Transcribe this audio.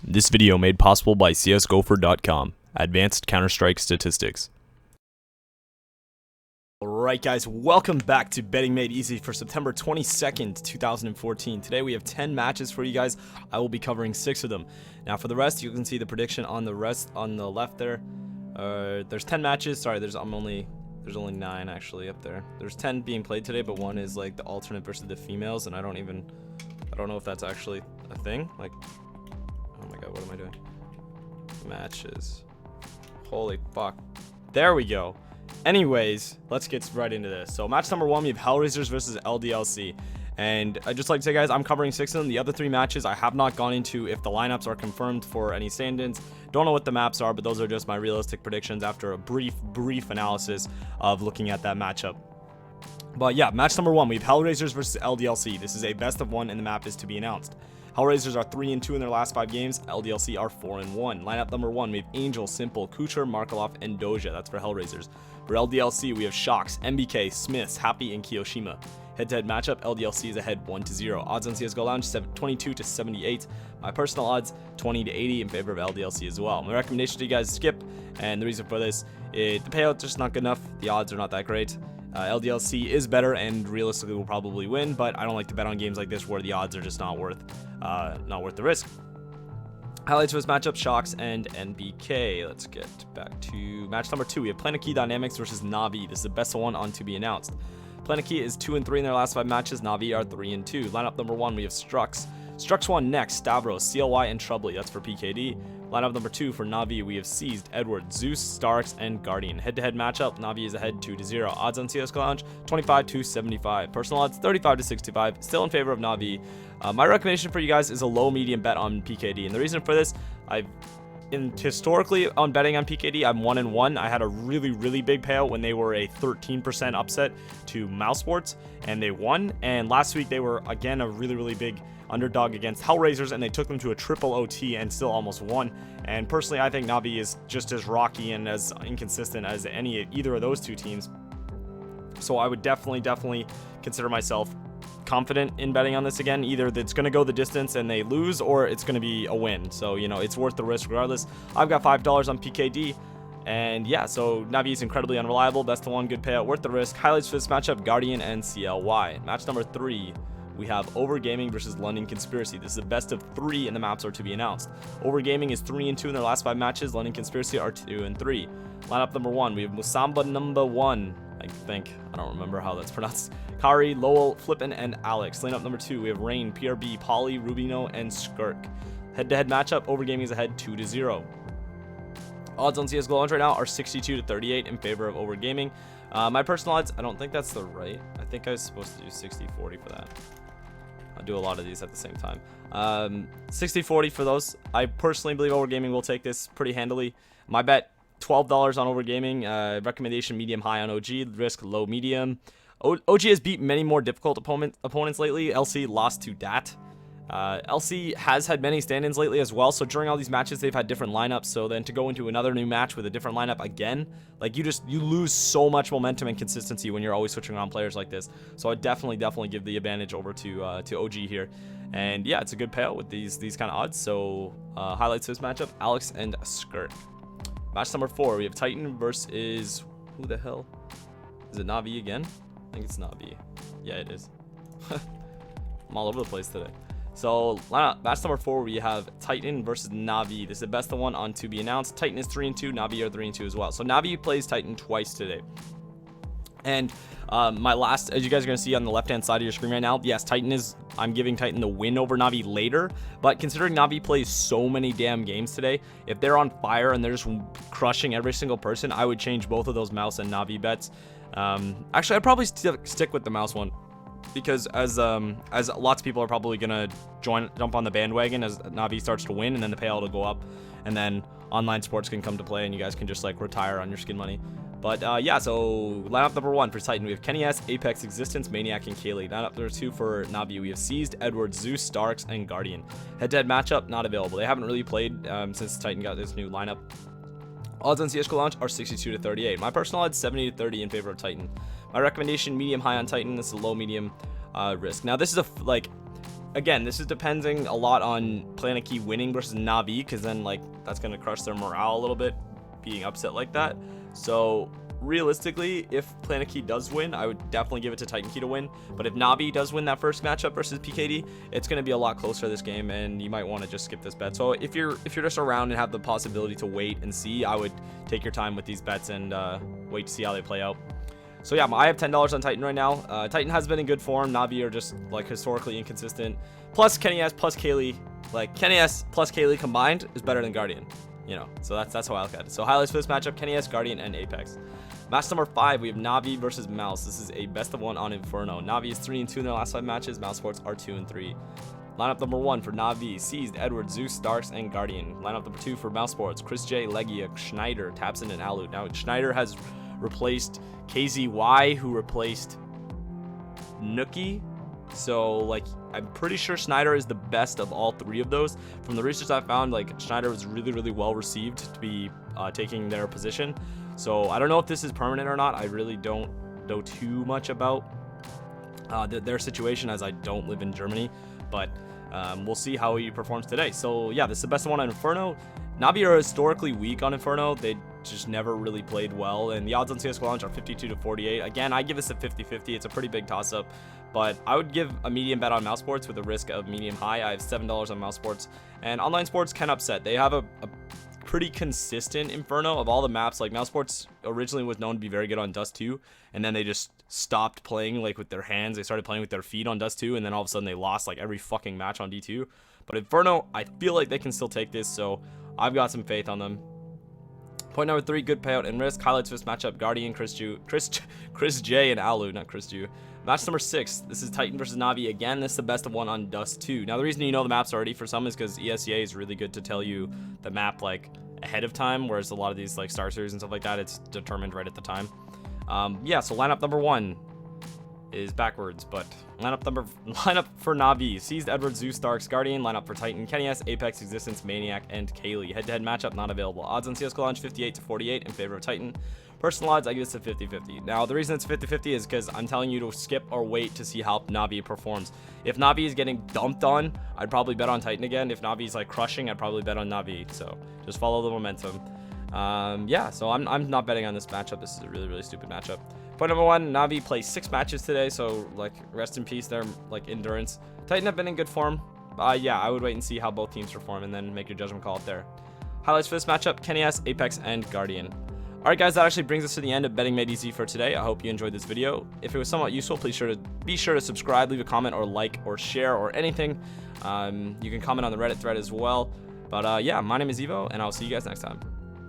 This video made possible by csgopher.com, advanced Counter-Strike statistics. Alright guys, welcome back to Betting Made Easy for September 22nd, 2014. Today we have 10 matches for you guys. I will be covering 6 of them. Now for the rest, you can see the prediction on the left there. There's 10 matches. Sorry, there's only 9 actually up there. There's 10 being played today, but one is like the alternate versus the females, and I don't know if that's actually a thing. Like, oh my god, what am I doing? Matches. Holy fuck. There we go. Anyways, let's get right into this. So match number 1, we have Hellraisers versus LDLC. And I'd just like to say, guys, I'm covering 6 of them. The other 3 matches I have not gone into if the lineups are confirmed for any stand-ins. Don't know what the maps are, but those are just my realistic predictions after a brief analysis of looking at that matchup. But yeah, match number 1, we have Hellraisers versus LDLC. This is a best of 1 and the map is to be announced. Hellraisers are 3-2 in their last 5 games. LDLC are 4-1. Lineup number 1, we have Angel, Simple, Kucher, Markelov, and Doja. That's for Hellraisers. For LDLC, we have Shocks, MBK, Smiths, Happy, and Kiyoshima. Head-to-head matchup, LDLC is ahead 1-0. Odds on CSGO Lounge 22-78. My personal odds 20-80 in favor of LDLC as well. My recommendation to you guys is skip, and the reason for this is the payout's just not good enough. The odds are not that great. LDLC is better and realistically will probably win, but I don't like to bet on games like this where the odds are just not worth the risk. Highlights for this matchup, Shocks and NBK. Let's get back to match number 2. We have Planetkey Dynamics versus NaVi. This is the best one on to be announced. Planetkey is 2-3 in their last 5 matches. NaVi are 3-2. Lineup number 1, we have Strux. Strux 1 next, Stavros, CLY, and Troubly. That's for PKD. Lineup number 2 for NaVi, we have Seized, Edward, Zeus, Starks, and Guardian. Head-to-head matchup, NaVi is ahead 2-0. Odds on CSGO Lounge 25-75. Personal odds 35-65. Still in favor of NaVi. My recommendation for you guys is a low-medium bet on PKD, and the reason for this, historically on betting on PKD, I'm 1-1. I had a really big payout when they were a 13% upset to Mouse Sports, and they won. And last week they were again a really big underdog against Hellraisers, and they took them to a triple OT and still almost won. And personally, I think NaVi is just as rocky and as inconsistent as either of those 2 teams. So I would definitely consider myself confident in betting on this again. Either it's going to go the distance and they lose, or it's going to be a win. So, you know, it's worth the risk regardless. I've got $5 on PKD. And yeah, so NaVi is incredibly unreliable. Best of 1, good payout, worth the risk. Highlights for this matchup, Guardian and CLY. Match number 3. We have Overgaming versus London Conspiracy. This is the best of 3 and the maps are to be announced. Overgaming is 3-2 in their last 5 matches. London Conspiracy are 2-3. Lineup number 1, we have Musamba number 1. I think. I don't remember how that's pronounced. Kari, Lowell, Flippin, and Alex. Lineup number 2, we have Rain, PRB, Polly, Rubino, and Skirk. Head-to-head matchup, Overgaming is ahead 2-0. Odds on CSGO Launch right now are 62-38 in favor of Overgaming. My personal odds, I don't think that's the right. I think I was supposed to do 60-40 for that. I'll do a lot of these at the same time. 60-40 for those. I personally believe Overgaming will take this pretty handily. My bet, $12 on Overgaming. Recommendation, medium high on OG. Risk, low medium. OG has beat many more difficult opponents lately. LC lost to DAT. LC has had many stand-ins lately as well, so during all these matches they've had different lineups, so then to go into another new match with a different lineup again, like you lose so much momentum and consistency when you're always switching around players like this. So I definitely give the advantage over to OG here. And yeah, it's a good payout with these kind of odds. So highlights of this matchup, Alex and Skirt. Match number 4, we have Titan versus, who the hell is it? NaVi again? I think it's NaVi. Yeah, it is. I'm all over the place today. So match number 4, we have Titan versus NaVi. This is the best of 1 on to be announced. Titan is 3-2. NaVi are 3-2 as well. So NaVi plays Titan twice today. And as you guys are going to see on the left-hand side of your screen right now, yes, I'm giving Titan the win over NaVi later. But considering NaVi plays so many damn games today, if they're on fire and they're just crushing every single person, I would change both of those Mouse and NaVi bets. Actually, I'd probably stick with the Mouse one, because as lots of people are probably gonna jump on the bandwagon as NaVi starts to win, and then the payout will go up, and then online sports can come to play, and you guys can just like retire on your skin money. But yeah, so lineup number 1 for Titan, we have Kenny S, Apex, Existence, Maniac, and Kaylee. Lineup number 2 for NaVi, we have Seized, Edward, Zeus, Starks, and Guardian. Head-to-head matchup, not available. They haven't really played since Titan got this new lineup. Odds on CSGO Launch are 62-38. My personal odds 70-30 in favor of Titan. My recommendation, medium high on Titan. This is a low medium risk. Now this is again, this is depending a lot on Planetkey winning versus NaVi, because then like that's gonna crush their morale a little bit, being upset like that. So realistically, if Planetkey does win, I would definitely give it to Titankey to win. But if NaVi does win that first matchup versus PKD, it's going to be a lot closer this game, and you might want to just skip this bet. So if you're just around and have the possibility to wait and see, I would take your time with these bets and wait to see how they play out. So yeah, I have $10 on Titan right now. Titan has been in good form. NaVi are just like historically inconsistent. Plus Kenny S plus Kaylee, like Kenny S plus Kaylee combined is better than Guardian. You know, so that's how I look at it. So highlights for this matchup: Kenny S, Guardian, and Apex. Match number 5, we have NaVi versus Mouz. This is a best of 1 on Inferno. NaVi is 3-2 in their last 5 matches. Mouz Sports are 2-3. Lineup number 1 for NaVi: Seized, Edward, Zeus, Starks, and Guardian. Lineup number 2 for Mouz Sports: Chris J, Legia, Schneider, Tapson, and Alu. Now Schneider has replaced KZY, who replaced Nookie. So like I'm pretty sure Schneider is the best of all 3 of those. From the research I found, like Schneider was really well received to be taking their position. So I don't know if this is permanent or not. I really don't know too much about their situation, as I don't live in Germany, but we'll see how he performs today. So yeah, this is the best one on Inferno. NaVi are historically weak on Inferno. They just never really played well, and the odds on CSGO launch are 52 to 48. Again, I give this a 50-50. It's a pretty big toss-up, but I would give a medium bet on Mouz Sports with a risk of medium high. I have $7 on Mouz Sports, and online sports can upset. They have a pretty consistent Inferno of all the maps. Like Mouz Sports originally was known to be very good on Dust 2, and then they just stopped playing like with their hands. They started playing with their feet on Dust 2, and then all of a sudden they lost like every fucking match on D2. But Inferno, I feel like they can still take this, so I've got some faith on them. Point number 3, good payout and risk. Highlights for this matchup: Guardian, Chris J, and Alu, not Chris Ju. Match number 6, this is Titan versus NaVi. Again, this is the best of 1 on Dust 2. Now, the reason you know the maps already for some is because ESEA is really good to tell you the map like ahead of time, whereas a lot of these like Star Series and stuff like that, it's determined right at the time. Yeah, so lineup number 1 is backwards, but lineup for NaVi: Seized, Edward, Zeus, Starks, Guardian. Lineup for Titan: Kenny S, Apex, Existence, Maniac, and Kaylee. Head-to-head matchup not available. Odds on CSGO launch 58 to 48 in favor of Titan. Personal odds, I give this a 50-50. Now, the reason it's 50-50 is because I'm telling you to skip or wait to see how NaVi performs. If NaVi is getting dumped on, I'd probably bet on Titan again. If NaVi is like crushing, I'd probably bet on NaVi. So just follow the momentum. Yeah, so I'm not betting on this matchup. This is a really stupid matchup. Point number 1, NaVi plays 6 matches today, so like rest in peace their like endurance. Titan have been in good form. Yeah, I would wait and see how both teams perform and then make your judgment call up there. Highlights for this matchup: Kenny S, Apex, and Guardian. Alright guys, that actually brings us to the end of Betting Made Easy for today. I hope you enjoyed this video. If it was somewhat useful, please be sure to subscribe, leave a comment or like or share or anything. You can comment on the Reddit thread as well. But yeah, my name is Evo, and I'll see you guys next time.